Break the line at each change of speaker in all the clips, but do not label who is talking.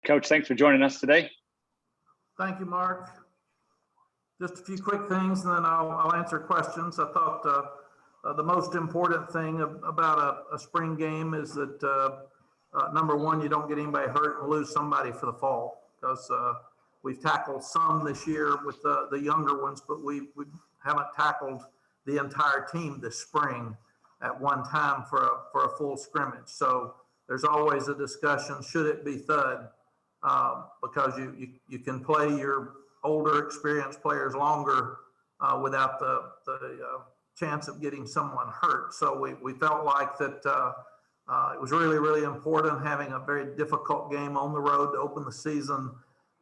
Coach, thanks for joining us today.
Thank you, Mark. Just a few quick things, and then I'll answer questions. I thought the most important thing about a spring game is that number one, you don't get anybody hurt and lose somebody for the fall, because we've tackled some this year with the younger ones, but we haven't tackled the entire team this spring at one time for a full scrimmage. So there's always a discussion, should it be thud? Because you can play your older experienced players longer without the chance of getting someone hurt. So we felt like that it was really, really important, having a very difficult game on the road to open the season,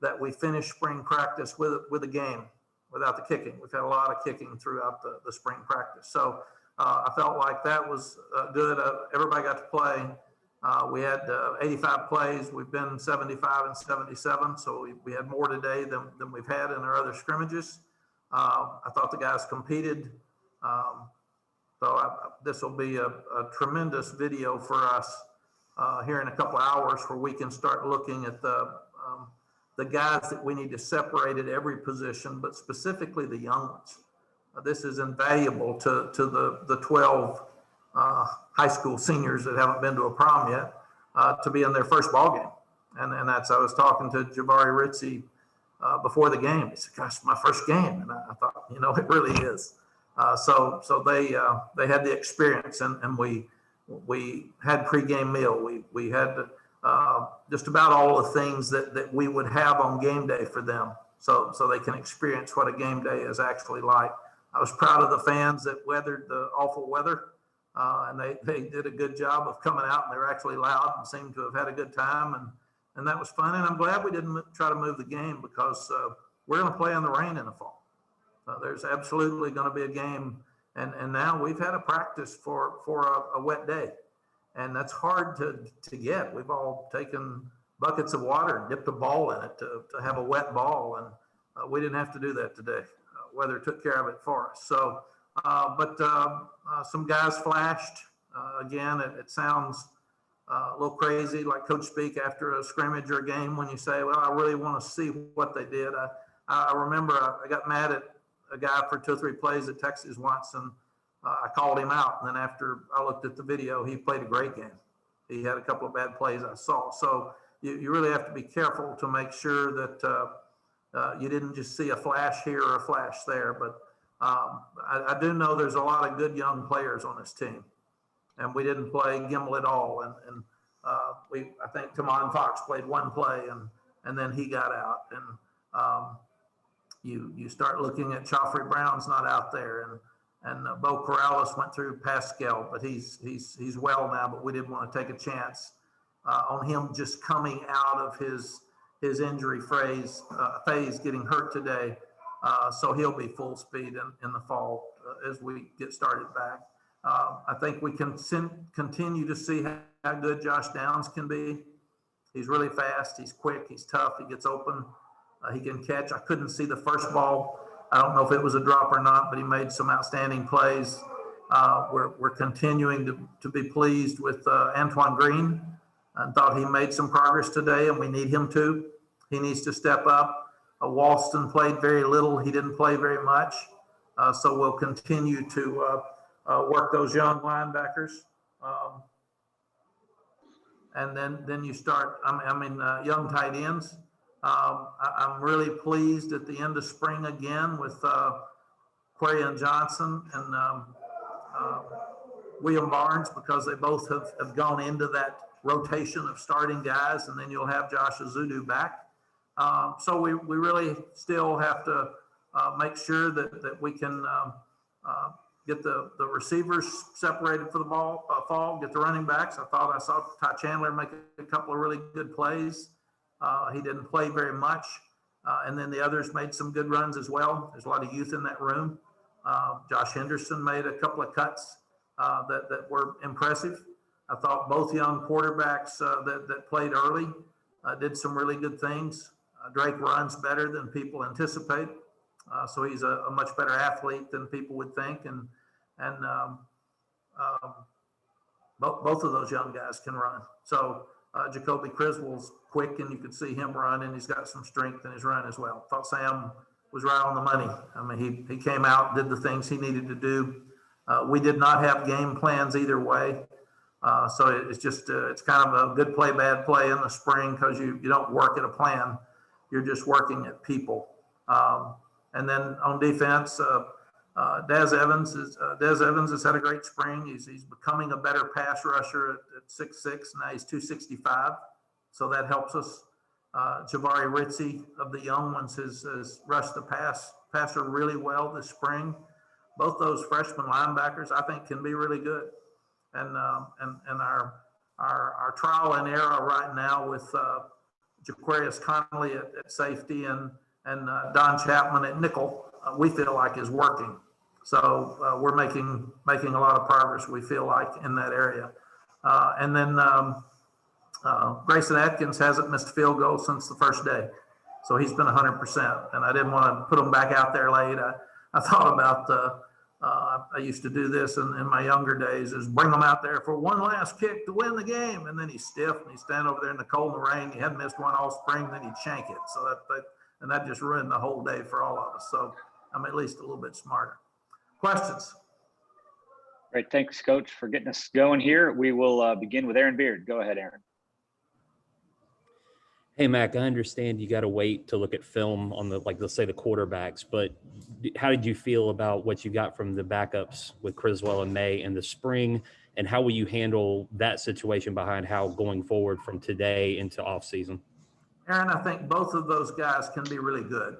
that we finished spring practice with a game without the kicking. We've had a lot of kicking throughout the spring practice. So I felt like that was good. Everybody got to play. We had 85 plays. We've been 75 and 77. So we had more today than we've had in our other scrimmages. I thought the guys competed. This will be a tremendous video for us here in a couple of hours, where we can start looking at the guys that we need to separate at every position, but specifically the young ones. This is invaluable to the 12 high school seniors that haven't been to a prom yet, to be in their first ball game. And that's, I was talking to Jabari Ritzie before the game. He said, gosh, my first game. And I thought, it really is. So they had the experience, and we had pregame meal. We had just about all the things that we would have on game day for them, so they can experience what a game day is actually like. I was proud of the fans that weathered the awful weather, and they did a good job of coming out, and they were actually loud and seemed to have had a good time, and that was fun. And I'm glad we didn't try to move the game, because we're going to play in the rain in the fall. There's absolutely going to be a game, and now we've had a practice for a wet day, and that's hard to get. We've all taken buckets of water and dipped a ball in it to have a wet ball, and we didn't have to do that today. Weather took care of it for us. So, but some guys flashed. Again, it sounds a little crazy, like coach speak after a scrimmage or a game, when you say, well, I really want to see what they did. I remember I got mad at a guy for 2 or 3 plays at Texas once, and I called him out. And then after I looked at the video, he played a great game. He had a couple of bad plays I saw. So you really have to be careful to make sure that you didn't just see a flash here or a flash there. But I do know there's a lot of good young players on this team, and we didn't play Gimel at all. And I think Tamon Fox played 1 play, and then he got out. And you start looking at Joffrey Brown's not out there, and Bo Corrales went through Pascal, but he's well now. But we didn't want to take a chance on him just coming out of his injury phase, getting hurt today. So he'll be full speed in the fall as we get started back. I think we can continue to see how good Josh Downs can be. He's really fast. He's quick. He's tough. He gets open. He can catch. I couldn't see the first ball. I don't know if it was a drop or not, but he made some outstanding plays. We're continuing to be pleased with Antoine Green. I thought he made some progress today, and we need him to. He needs to step up. Walston played very little. He didn't play very much. So we'll continue to work those young linebackers. And then you start, young tight ends. I'm really pleased at the end of spring again with Quarian Johnson and William Barnes, because they both have gone into that rotation of starting guys, and then you'll have Josh Azudu back. So we really still have to make sure that we can get the receivers separated for the fall, get the running backs. I thought I saw Ty Chandler make a couple of really good plays. He didn't play very much. And then the others made some good runs as well. There's a lot of youth in that room. Josh Henderson made a couple of cuts that were impressive. I thought both young quarterbacks that played early did some really good things. Drake runs better than people anticipate. So he's a much better athlete than people would think. And both of those young guys can run. So Jacoby Criswell's quick, and you could see him run, and he's got some strength in his run as well. Thought Sam was right on the money. I mean, he came out, did the things he needed to do. We did not have game plans either way. So it's just, it's kind of a good play, bad play in the spring because you don't work at a plan. You're just working at people. And then on defense, Des Evans has had a great spring. He's becoming a better pass rusher at 6'6". Now he's 265. So that helps us. Jabari Ritzie of the young ones has rushed the passer really well this spring. Both those freshman linebackers, I think, can be really good. And our trial and error right now with Jaquarius Connolly at safety and Don Chapman at nickel, we feel like is working. So we're making a lot of progress, we feel like, in that area. And then Grayson Atkins hasn't missed a field goal since the first day. So he's been 100%. And I didn't want to put him back out there late. I thought about I used to do this in my younger days, is bring them out there for one last kick to win the game. And then he's stiff and he's standing over there in the cold and the rain. He hadn't missed one all spring, then he'd shank it. So that just ruined the whole day for all of us. So I'm at least a little bit smarter. Questions?
Great. Thanks, Coach, for getting us going here. We will begin with Aaron Beard. Go ahead, Aaron.
Hey, Mac, I understand you got to wait to look at film on let's say the quarterbacks, but how did you feel about what you got from the backups with Criswell and May in the spring, and how will you handle that situation behind Howell going forward from today into offseason?
Aaron, I think both of those guys can be really good.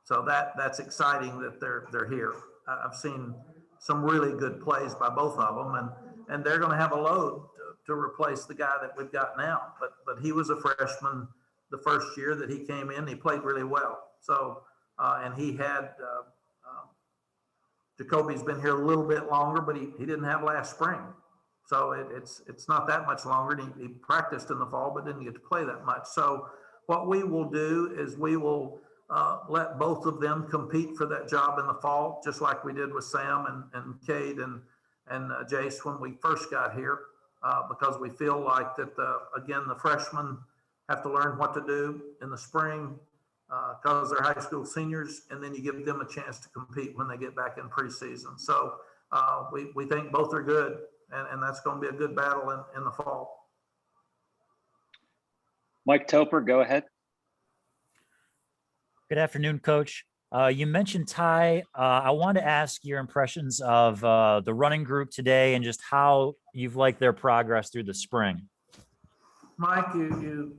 So that's exciting that they're here. I've seen some really good plays by both of them, and they're going to have a load to replace the guy that we've got now. But he was a freshman the first year that he came in. He played really well. So and he had Jacoby's been here a little bit longer, but he didn't have last spring. So it's not that much longer. He practiced in the fall, but didn't get to play that much. So what we will do is we will let both of them compete for that job in the fall, just like we did with Sam and Cade and Jace when we first got here, because we feel like that, again, the freshmen have to learn what to do in the spring because they're high school seniors, and then you give them a chance to compete when they get back in preseason. So we think both are good, and that's going to be a good battle in the fall.
Mike Toper, go ahead.
Good afternoon, Coach. You mentioned Ty. I want to ask your impressions of the running group today and just how you've liked their progress through the spring.
Mike, you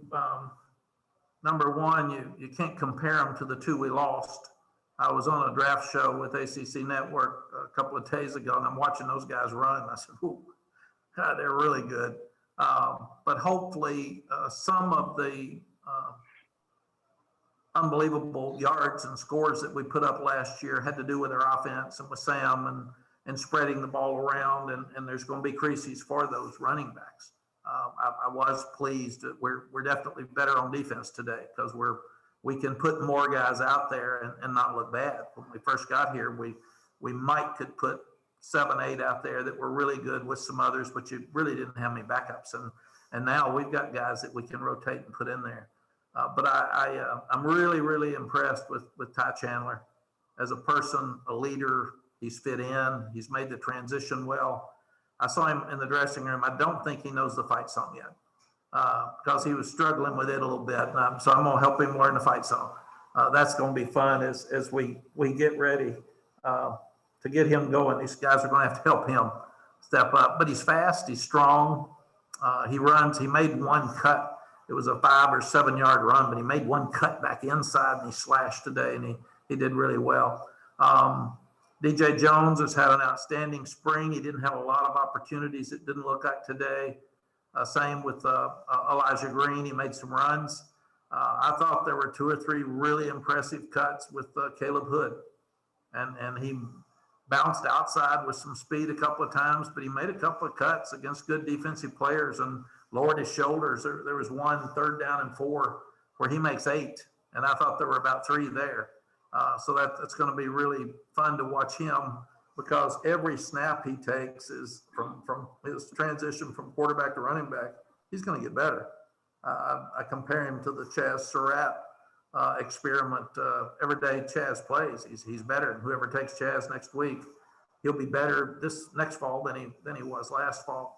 number one, you can't compare them to the two we lost. I was on a draft show with ACC Network a couple of days ago, and I'm watching those guys run. And I said, "Ooh, God, they're really good." But hopefully, some of the unbelievable yards and scores that we put up last year had to do with our offense and with Sam and spreading the ball around. And there's going to be creases for those running backs. I was pleased that we're definitely better on defense today because we can put more guys out there and not look bad. When we first got here, we might could put 7, 8 out there that were really good with some others, but you really didn't have any backups. And now we've got guys that we can rotate and put in there. But I'm really, really impressed with Ty Chandler as a person, a leader. He's fit in. He's made the transition well. I saw him in the dressing room. I don't think he knows the fight song yet because he was struggling with it a little bit. So I'm going to help him learn the fight song. That's going to be fun as we get ready to get him going. These guys are going to have to help him step up. But he's fast. He's strong. He runs. He made one cut. It was a 5 or 7 yard run, but he made one cut back inside and he slashed today, and he did really well. DJ Jones has had an outstanding spring. He didn't have a lot of opportunities. It didn't look like today. Same with Elijah Green. He made some runs. I thought there were 2 or 3 really impressive cuts with Caleb Hood. And he bounced outside with some speed a couple of times, but he made a couple of cuts against good defensive players and lowered his shoulders. There was one 3rd down and 4 where he makes 8. And I thought there were about 3 there. So that's going to be really fun to watch him because every snap he takes is from his transition from quarterback to running back. He's going to get better. I compare him to the Chaz Surratt experiment. Every day Chaz plays, he's better. And whoever takes Chaz next week, he'll be better this next fall than he was last fall.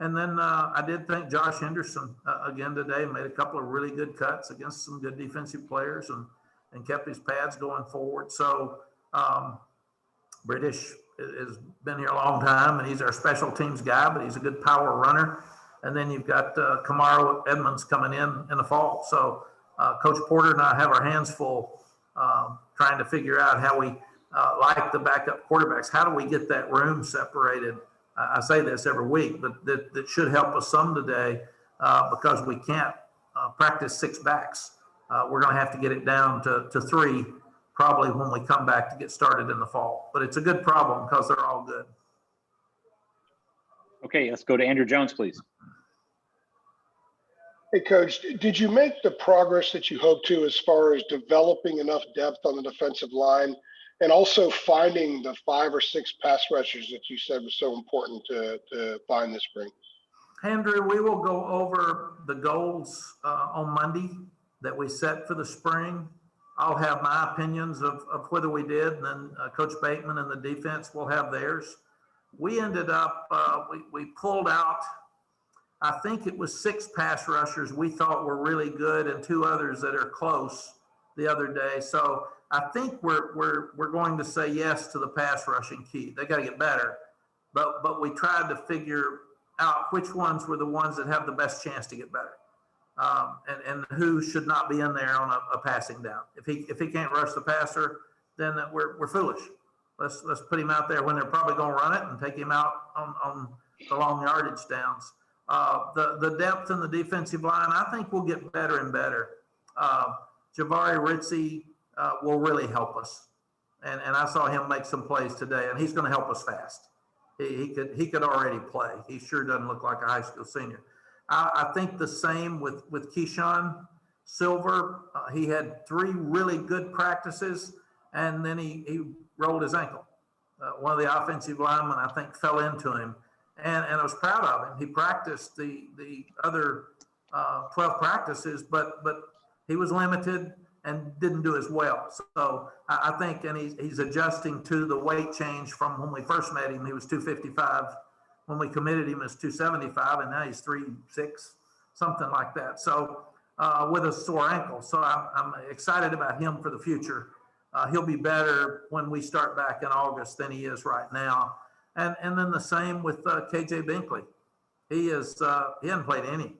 And then I did think Josh Henderson again today made a couple of really good cuts against some good defensive players and kept his pads going forward. So British has been here a long time, and he's our special teams guy, but he's a good power runner. And then you've got Kamaro Edmonds coming in the fall. So Coach Porter and I have our hands full trying to figure out how we like the backup quarterbacks. How do we get that room separated? I say this every week, but that should help us some today because we can't practice 6 backs. We're going to have to get it down to 3 probably when we come back to get started in the fall. But it's a good problem because they're all good.
Okay, let's go to Andrew Jones, please.
Hey, Coach, did you make the progress that you hoped to as far as developing enough depth on the defensive line and also finding the 5 or 6 pass rushers that you said was so important to find this spring?
Andrew, we will go over the goals on Monday that we set for the spring. I'll have my opinions of whether we did, and then Coach Bateman and the defense will have theirs. We ended up, we pulled out, I think it was 6 pass rushers we thought were really good and 2 others that are close the other day. So I think we're going to say yes to the pass rushing key. They got to get better, but we tried to figure out which ones were the ones that have the best chance to get better. And who should not be in there on a passing down. If he can't rush the passer, then we're foolish. Let's put him out there when they're probably going to run it and take him out on the long yardage downs. The depth in the defensive line, I think we'll get better and better. Jabari Ritzie will really help us, and I saw him make some plays today, and he's going to help us fast. He could already play. He sure doesn't look like a high school senior. I think the same with Keyshawn Silver. He had 3 really good practices, and then he rolled his ankle. One of the offensive linemen, I think, fell into him, and I was proud of him. He practiced the other 12 practices, but he was limited and didn't do as well. So I think, and he's adjusting to the weight change from when we first met him. He was 255. When we committed him as 275, and now he's 3'6", something like that. So with a sore ankle. So I'm excited about him for the future. He'll be better when we start back in August than he is right now. And then the same with KJ Binkley. He hasn't played any.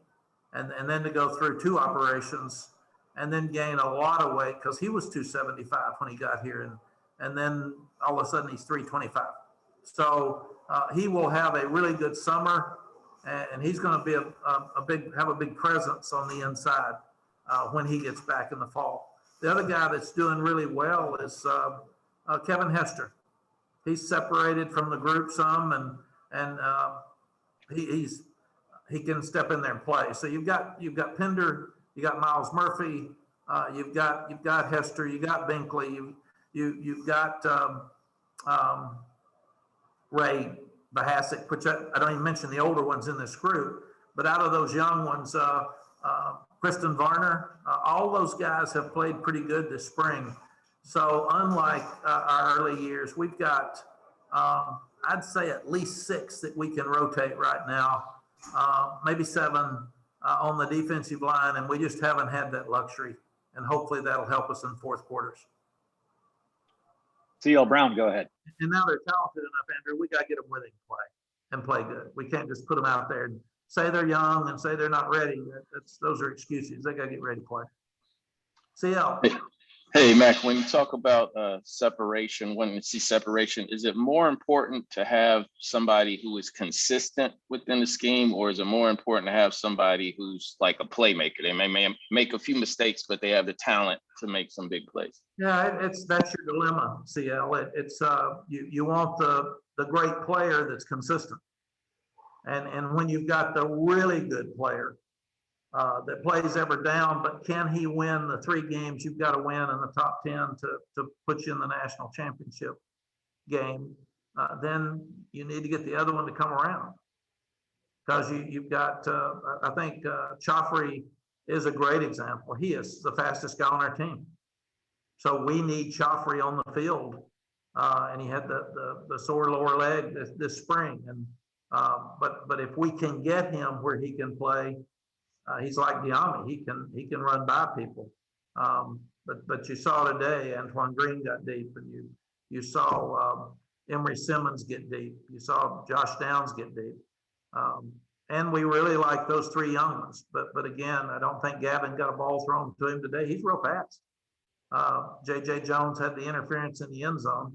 And then to go through 2 operations and then gain a lot of weight because he was 275 when he got here. And then all of a sudden he's 325. So he will have a really good summer, and he's going to be have a big presence on the inside when he gets back in the fall. The other guy that's doing really well is Kevin Hester. He's separated from the group some, and he can step in there and play. So you've got Pender, you got Miles Murphy, you've got Hester, you got Binkley, you've got Ray Bahasic, which I don't even mention the older ones in this group, but out of those young ones, Kristen Varner, all those guys have played pretty good this spring. So unlike our early years, we've got, I'd say at least 6 that we can rotate right now, maybe 7 on the defensive line, and we just haven't had that luxury. And hopefully that'll help us in 4th quarters.
CL Brown, go ahead.
And now they're talented enough, Andrew. We got to get them where they can play and play good. We can't just put them out there and say they're young and say they're not ready. Those are excuses. They got to get ready to play. CL.
Hey, Mac, when you talk about separation, when you see separation, is it more important to have somebody who is consistent within the scheme, or is it more important to have somebody who's like a playmaker? They may make a few mistakes, but they have the talent to make some big plays.
Yeah, that's your dilemma, CL. It's you want the great player that's consistent, and when you've got the really good player that plays every down, but can he win the 3 games you've got to win in the top 10 to put you in the national championship game? Then you need to get the other one to come around, because you've got I think Chaffrey is a great example. He is the fastest guy on our team. So we need Joffrey on the field. And he had the sore lower leg this spring. And but if we can get him where he can play, he's like Diami. He can run by people. But you saw today, Antoine Green got deep, and you saw Emory Simmons get deep. You saw Josh Downs get deep. And we really like those three young ones. But again, I don't think Gavin got a ball thrown to him today. He's real fast. JJ Jones had the interference in the end zone.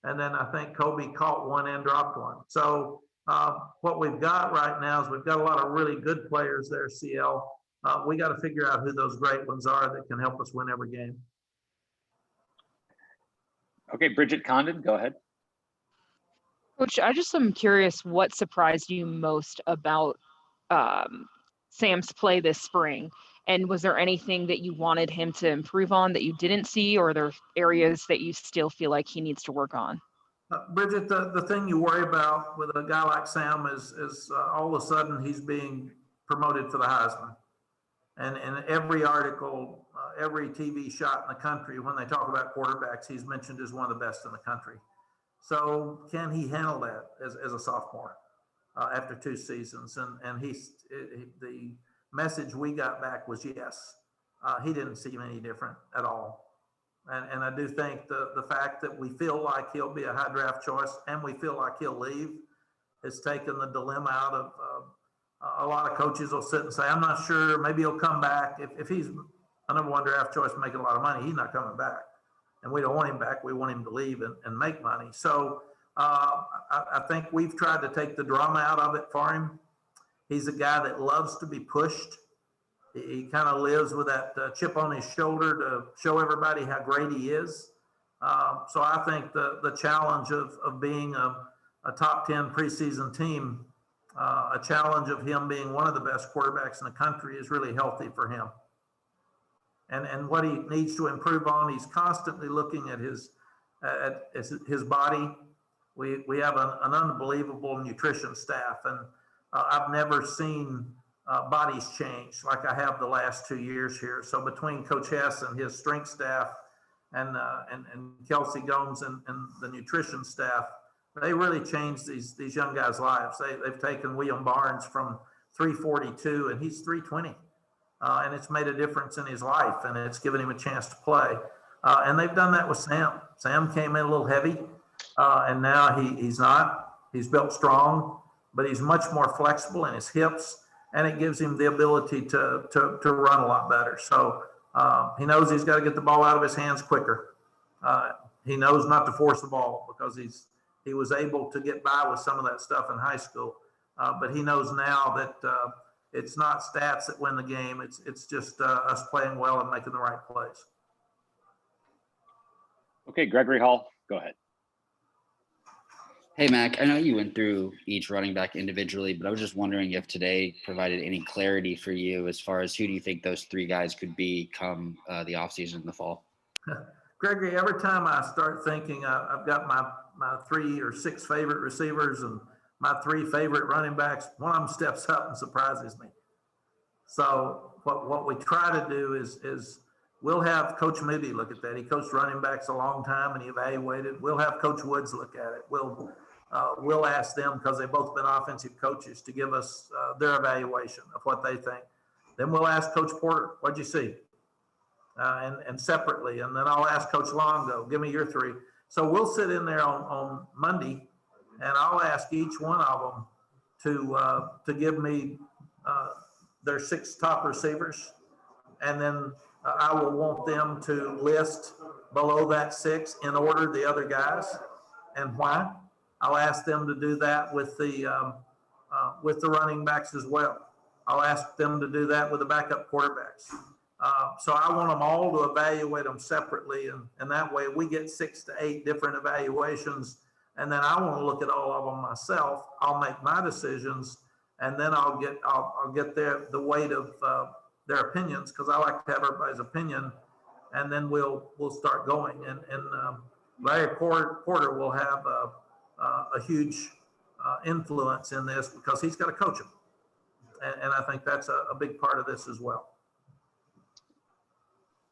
And then I think Kobe caught one and dropped one. So what we've got right now is we've got a lot of really good players there, CL. We got to figure out who those great ones are that can help us win every game.
Okay, Bridget Condon, go ahead.
Coach, I just am curious what surprised you most about Sam's play this spring? And was there anything that you wanted him to improve on that you didn't see, or are there areas that you still feel like he needs to work on?
Bridget, the thing you worry about with a guy like Sam is all of a sudden he's being promoted for the Heisman. And in every article, every TV shot in the country, when they talk about quarterbacks, he's mentioned as one of the best in the country. So can he handle that as a sophomore after 2 seasons? And the message we got back was yes. He didn't seem any different at all. And I do think the fact that we feel like he'll be a high draft choice and we feel like he'll leave has taken the dilemma out of a lot of coaches will sit and say, I'm not sure, maybe he'll come back. If he's a number 1 draft choice making a lot of money, he's not coming back. And we don't want him back. We want him to leave and make money. So I think we've tried to take the drama out of it for him. He's a guy that loves to be pushed. He kind of lives with that chip on his shoulder to show everybody how great he is. So I think the challenge of being a top 10 preseason team, a challenge of him being one of the best quarterbacks in the country is really healthy for him. And what he needs to improve on, he's constantly looking at his body. We have an unbelievable nutrition staff, and I've never seen bodies change like I have the last 2 years here. So between Coach Hess and his strength staff and Kelsey Gomes and the nutrition staff, they really changed these young guys' lives. They've taken William Barnes from 342 and he's 320. And it's made a difference in his life, and it's given him a chance to play. And they've done that with Sam. Sam came in a little heavy, and now he's not. He's built strong, but he's much more flexible in his hips, and it gives him the ability to run a lot better. So he knows he's got to get the ball out of his hands quicker. He knows not to force the ball because he was able to get by with some of that stuff in high school. But he knows now that it's not stats that win the game. It's just us playing well and making the right plays.
Okay, Gregory Hall, go ahead.
Hey, Mac, I know you went through each running back individually, but I was just wondering if today provided any clarity for you as far as who do you think those 3 guys could be come the offseason in the fall?
Gregory, every time I start thinking I've got my 3 or 6 favorite receivers and my 3 favorite running backs, one of them steps up and surprises me. So what we try to do is we'll have Coach Moody look at that. He coached running backs a long time and he evaluated. We'll have Coach Woods look at it. We'll ask them, because they've both been offensive coaches, to give us their evaluation of what they think. Then we'll ask Coach Porter, what'd you see? And separately. And then I'll ask Coach Longo, give me your 3. So we'll sit in there on Monday, and I'll ask each one of them to give me their 6 top receivers. And then I will want them to list below that 6 in order the other guys and why. I'll ask them to do that with the running backs as well. I'll ask them to do that with the backup quarterbacks. So I want them all to evaluate them separately, and that way we get 6 to 8 different evaluations, and then I want to look at all of them myself. I'll make my decisions, and then I'll get the weight of their opinions, because I like to have everybody's opinion, and then we'll start going. And Larry Porter will have a huge influence in this because he's got to coach them, and I think that's a big part of this as well.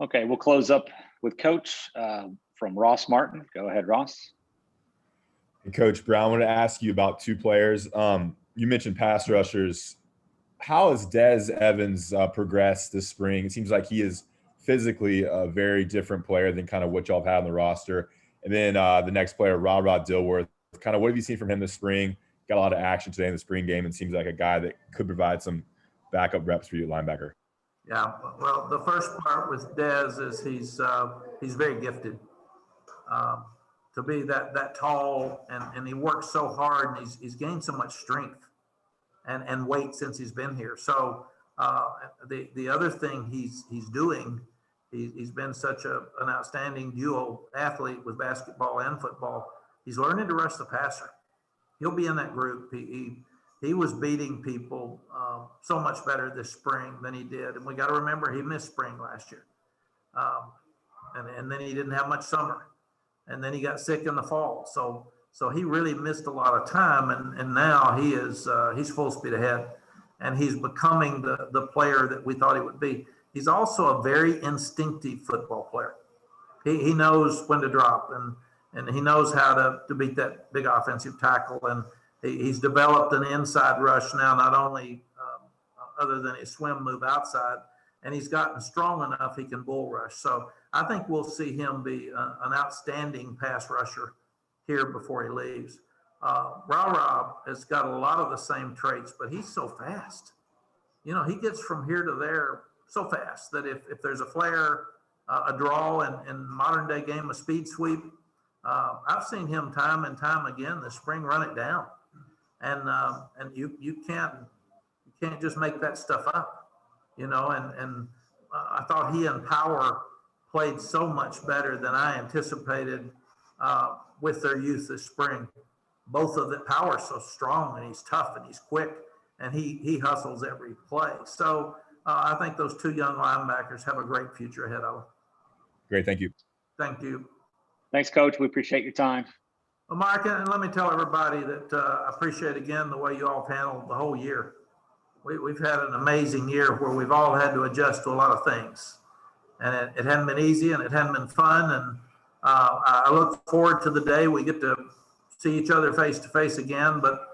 Okay, we'll close up with Coach from Ross Martin. Go ahead, Ross.
Coach Brown, I want to ask you about two players. You mentioned pass rushers. How has Des Evans progressed this spring? It seems like he is physically a very different player than kind of what y'all have had on the roster. And then the next player, Rod Dilworth, kind of what have you seen from him this spring? Got a lot of action today in the spring game and seems like a guy that could provide some backup reps for you at linebacker.
Yeah, well, the first part with Dez is he's very gifted. To be that tall and he works so hard and he's gained so much strength and weight since he's been here. So the other thing he's doing, he's been such an outstanding dual athlete with basketball and football. He's learning to rush the passer. He'll be in that group. He was beating people so much better this spring than he did. And we got to remember he missed spring last year. And then he didn't have much summer. And then he got sick in the fall. So he really missed a lot of time. And now he's full speed ahead. And he's becoming the player that we thought he would be. He's also a very instinctive football player. He knows when to drop and he knows how to beat that big offensive tackle. And he's developed an inside rush now, not only other than his swim move outside, and he's gotten strong enough he can bull rush. So I think we'll see him be an outstanding pass rusher here before he leaves. Rob has got a lot of the same traits, but he's so fast. You know, he gets from here to there so fast that if there's a flare, a draw in modern day game, a speed sweep, I've seen him time and time again this spring run it down. And you can't just make that stuff up, you know. And I thought he and Power played so much better than I anticipated with their youth this spring. Both of them, Power's so strong and he's tough and he's quick and he hustles every play. So I think those two young linebackers have a great future ahead of them.
Great, thank you.
Thank you.
Thanks, Coach. We appreciate your time.
Well, Mike, and let me tell everybody that I appreciate again the way you all have handled the whole year. We've had an amazing year where we've all had to adjust to a lot of things. And it hadn't been easy and it hadn't been fun. And I look forward to the day we get to see each other face to face again. But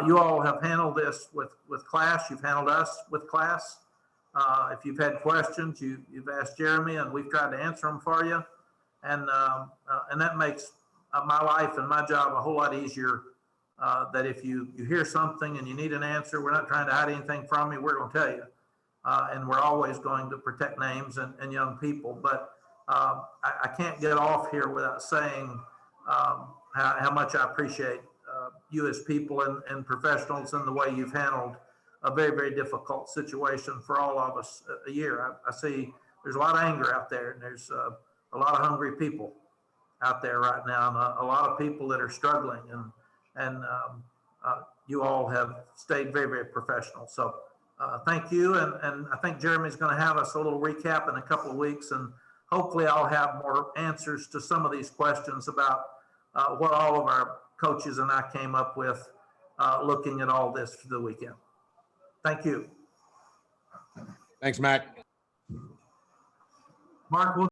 you all have handled this with class. You've handled us with class. If you've had questions, you've asked Jeremy and we've tried to answer them for you. And that makes my life and my job a whole lot easier. That if you hear something and you need an answer, we're not trying to hide anything from you. We're going to tell you. And we're always going to protect names and young people. But I can't get off here without saying how much I appreciate you as people and professionals and the way you've handled a very, very difficult situation for all of us a year. I see there's a lot of anger out there and there's a lot of hungry people out there right now and a lot of people that are struggling and you all have stayed very, very professional. So thank you. And I think Jeremy's going to have us a little recap in a couple of weeks and hopefully I'll have more answers to some of these questions about what all of our coaches and I came up with looking at all this for the weekend. Thank you.
Thanks, Mac.
Mark, we'll